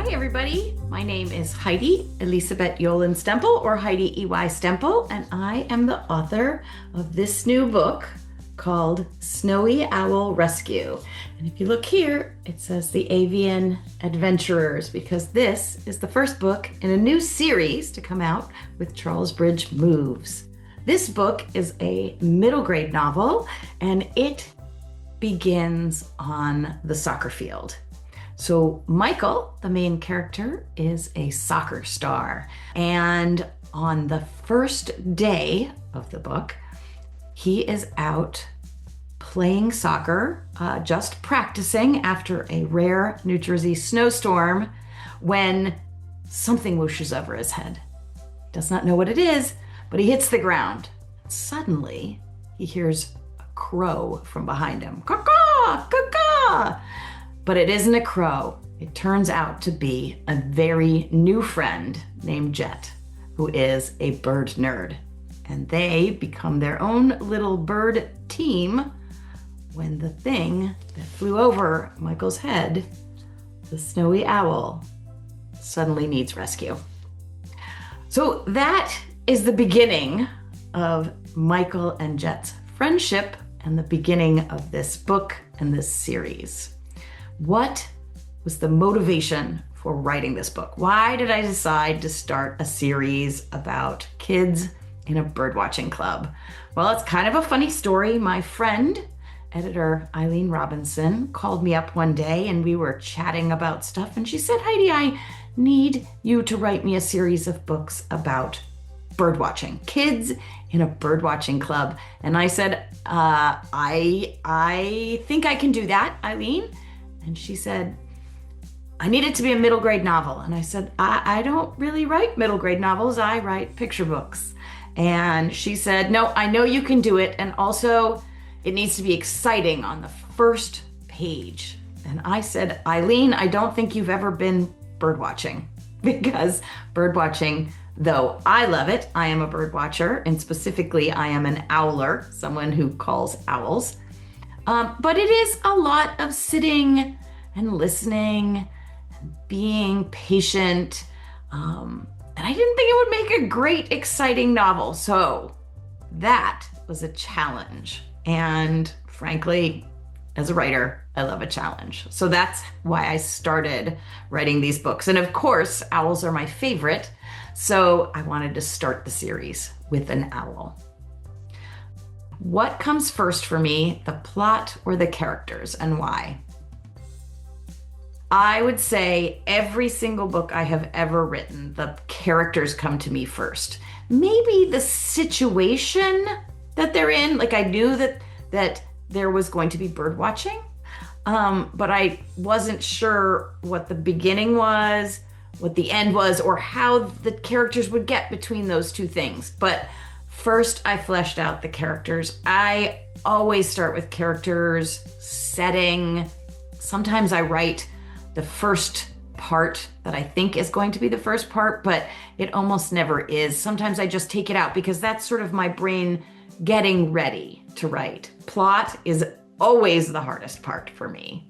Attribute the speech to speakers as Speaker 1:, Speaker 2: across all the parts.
Speaker 1: Hi, everybody. My name is Heidi Elisabeth Yolen Stemple, or Heidi E. Stemple, and I am the author of this new book called Snowy Owl Rescue. And if you look here, it says the Avian Adventurers, because this is the first book in a new series to come out with Charlesbridge Moves. This book is a middle grade novel, and it begins on the soccer field. So Michael, the main character, is a soccer star. And on the first day of the book, he is out playing soccer, just practicing after a rare New Jersey snowstorm, when something whooshes over his head. Does not know what it is, but he hits the ground. Suddenly, he hears a crow from behind him. Caw-caw! Caw-caw! But it isn't a crow. It turns out to be a very new friend named Jet, who is a bird nerd. And they become their own little bird team when the thing that flew over Michael's head, the snowy owl, suddenly needs rescue. So that is the beginning of Michael and Jet's friendship and the beginning of this book and this series. What was the motivation for writing this book? Why did I decide to start a series about kids in a birdwatching club? Well, it's kind of a funny story. My friend, editor Eileen Robinson, called me up one day and we were chatting about stuff, and she said, Heidi, I need you to write me a series of books about birdwatching, kids in a birdwatching club. And I said, I think I can do that, Eileen. And she said, I need it to be a middle grade novel. And I said, I don't really write middle grade novels. I write picture books. And she said, no, I know you can do it. And also it needs to be exciting on the first page. And I said, Eileen, I don't think you've ever been birdwatching, because birdwatching, though I love it, I am a bird watcher, and specifically I am an owler, someone who calls owls. But it is a lot of sitting and listening and being patient. And I didn't think it would make a great, exciting novel. So that was a challenge. And frankly, as a writer, I love a challenge. So that's why I started writing these books. And of course, owls are my favorite. So I wanted to start the series with an owl. What comes first for me, the plot or the characters, and why? I would say every single book I have ever written, the characters come to me first. Maybe the situation that they're in, like I knew that there was going to be bird watching, but I wasn't sure what the beginning was, what the end was, or how the characters would get between those two things. But first, I fleshed out the characters. I always start with characters, setting. Sometimes I write the first part that I think is going to be the first part, but it almost never is. Sometimes I just take it out because that's sort of my brain getting ready to write. Plot is always the hardest part for me,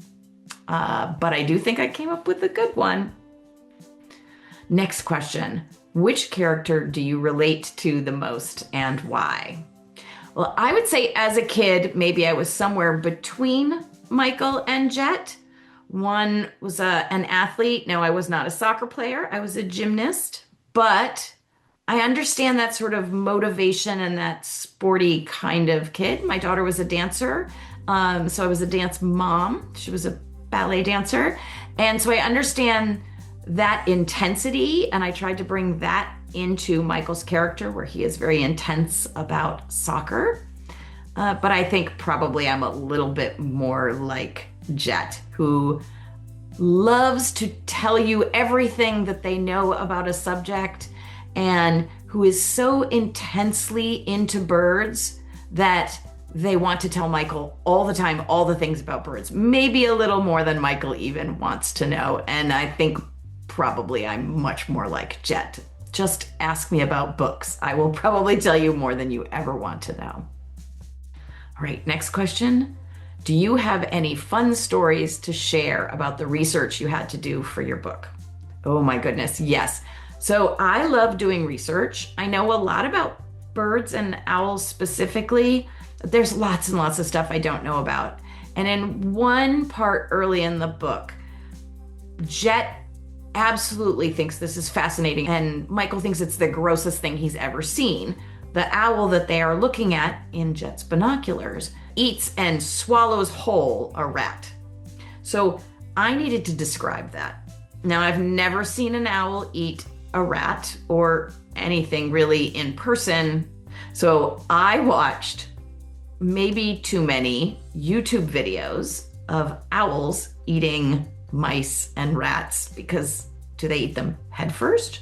Speaker 1: but I do think I came up with a good one. Next question. Which character do you relate to the most and why? Well, I would say as a kid, maybe I was somewhere between Michael and Jet. One was an athlete. No, I was not a soccer player. I was a gymnast, but I understand that sort of motivation and that sporty kind of kid. My daughter was a dancer, so I was a dance mom. She was a ballet dancer. And so I understand that intensity, and I tried to bring that into Michael's character, where he is very intense about soccer. But I think probably I'm a little bit more like Jet, who loves to tell you everything that they know about a subject, and who is so intensely into birds that they want to tell Michael all the time, all the things about birds, maybe a little more than Michael even wants to know. And I think probably I'm much more like Jet. Just ask me about books. I will probably tell you more than you ever want to know. All right, next question. Do you have any fun stories to share about the research you had to do for your book? Oh my goodness, yes. So I love doing research. I know a lot about birds and owls specifically. There's lots and lots of stuff I don't know about. And in one part early in the book, Jet absolutely thinks this is fascinating, and Michael thinks it's the grossest thing he's ever seen. The owl that they are looking at in Jet's binoculars eats and swallows whole a rat. So I needed to describe that. Now, I've never seen an owl eat a rat or anything really in person. So I watched maybe too many YouTube videos of owls eating mice and rats, because do they eat them head first?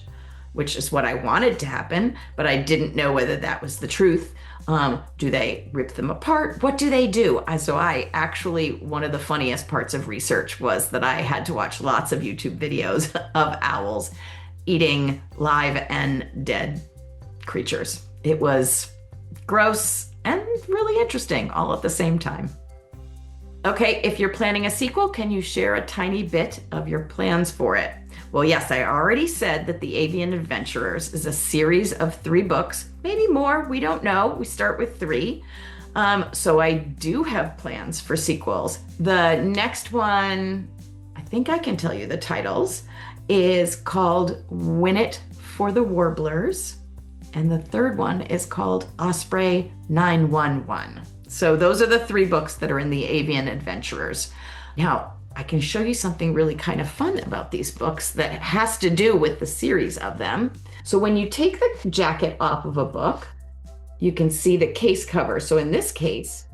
Speaker 1: Which is what I wanted to happen, but I didn't know whether that was the truth. Do they rip them apart? What do they do? So I actually, one of the funniest parts of research was that I had to watch lots of YouTube videos of owls eating live and dead creatures. It was gross and really interesting all at the same time. Okay, if you're planning a sequel, can you share a tiny bit of your plans for it? Well, yes, I already said that the Avian Adventurers is a series of 3 books, maybe more, we don't know. We start with 3. So I do have plans for sequels. The next one, I think I can tell you the titles, is called Win It for the Warblers. And the third one is called Osprey 911. So those are the 3 books that are in the Avian Adventurers. Now, I can show you something really kind of fun about these books that has to do with the series of them. So when you take the jacket off of a book, you can see the case cover. So in this case,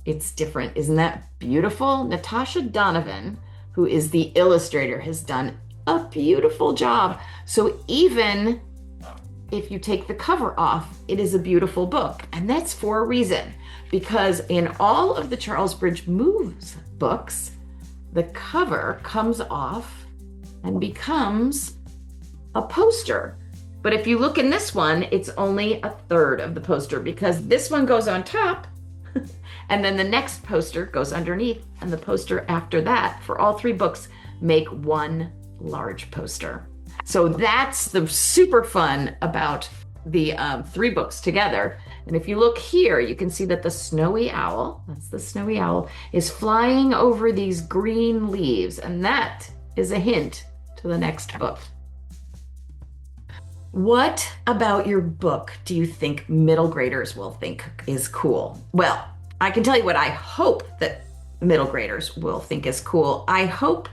Speaker 1: it's different. Isn't that beautiful? Natasha Donovan, who is the illustrator, has done a beautiful job. So even if you take the cover off, it is a beautiful book. And that's for a reason, because in all of the Charlesbridge Moves books, the cover comes off and becomes a poster. But if you look in this one, it's only a third of the poster, because this one goes on top and then the next poster goes underneath, and the poster after that for all 3 books make one large poster. So that's the super fun about the 3 books together. And if you look here, you can see that the snowy owl, that's the snowy owl, is flying over these green leaves. And that is a hint to the next book. What about your book do you think middle graders will think is cool? Well, I can tell you what I hope that middle graders will think is cool. I hope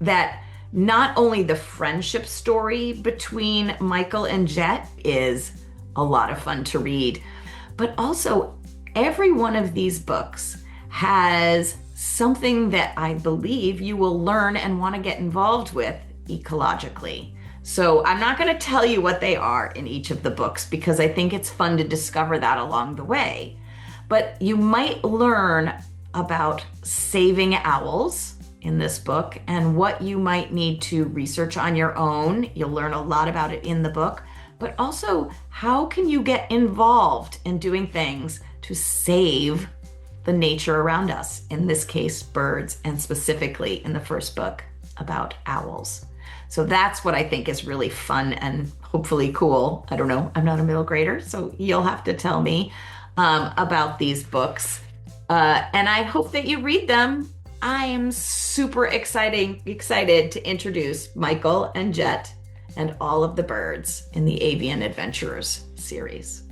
Speaker 1: that not only the friendship story between Michael and Jet is a lot of fun to read, but also every one of these books has something that I believe you will learn and want to get involved with ecologically. So I'm not going to tell you what they are in each of the books, because I think it's fun to discover that along the way. But you might learn about saving owls in this book and what you might need to research on your own. You'll learn a lot about it in the book, but also how can you get involved in doing things to save the nature around us, in this case, birds, and specifically in the first book about owls. So that's what I think is really fun and hopefully cool. I don't know, I'm not a middle grader, so you'll have to tell me about these books. And I hope that you read them. I am super excited to introduce Michael and Jet and all of the birds in the Avian Adventurers series.